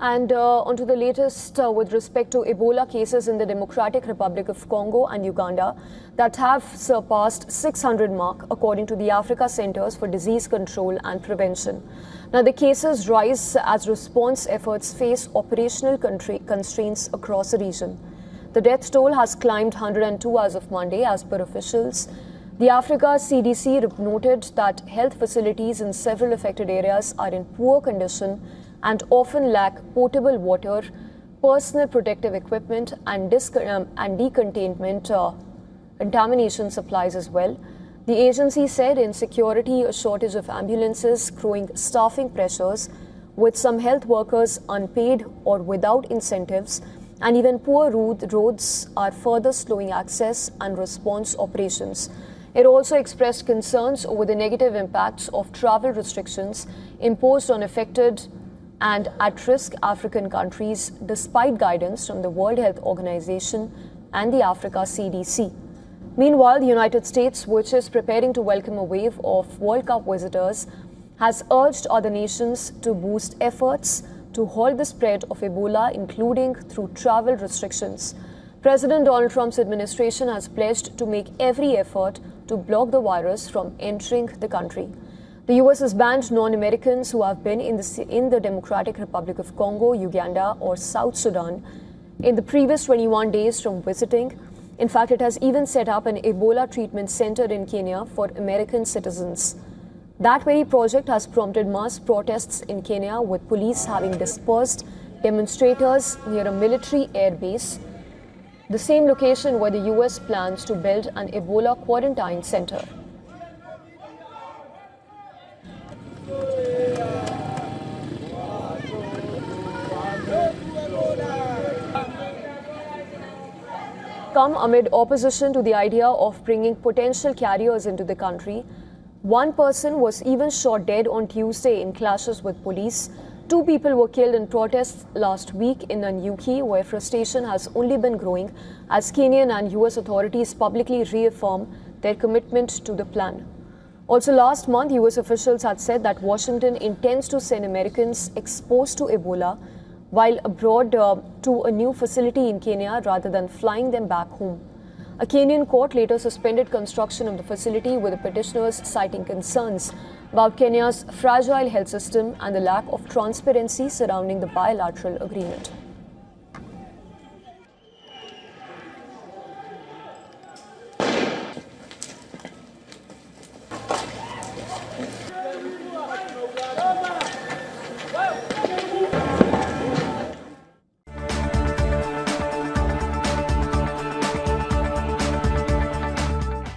And onto the latest with respect to Ebola cases in the Democratic Republic of Congo and Uganda that have surpassed 600 mark according to the Africa Centers for Disease Control and Prevention. Now the cases rise as response efforts face operational constraints across the region. The death toll has climbed 102 as of Monday as per officials. The Africa CDC noted that health facilities in several affected areas are in poor condition and often lack potable water, personal protective equipment and decontainment contamination supplies as well. The agency said insecurity, a shortage of ambulances, growing staffing pressures, with some health workers unpaid or without incentives, and even poor roads are further slowing access and response operations. It also expressed concerns over the negative impacts of travel restrictions imposed on affected and at-risk African countries despite guidance from the World Health Organization and the Africa CDC. Meanwhile, the United States, which is preparing to welcome a wave of World Cup visitors, has urged other nations to boost efforts to halt the spread of Ebola, including through travel restrictions. President Donald Trump's administration has pledged to make every effort to block the virus from entering the country. The US has banned non-Americans who have been in the Democratic Republic of Congo, Uganda or South Sudan in the previous 21 days from visiting. In fact, it has even set up an Ebola treatment center in Kenya for American citizens. That very project has prompted mass protests in Kenya, with police having dispersed demonstrators near a military airbase, the same location where the US plans to build an Ebola quarantine center. Come amid opposition to the idea of bringing potential carriers into the country. One person was even shot dead on Tuesday in clashes with police. 2 people were killed in protests last week in Nanyuki, where frustration has only been growing as Kenyan and US authorities publicly reaffirm their commitment to the plan. Also last month, US officials had said that Washington intends to send Americans exposed to Ebola while abroad to a new facility in Kenya rather than flying them back home. A Kenyan court later suspended construction of the facility, with the petitioners citing concerns about Kenya's fragile health system and the lack of transparency surrounding the bilateral agreement.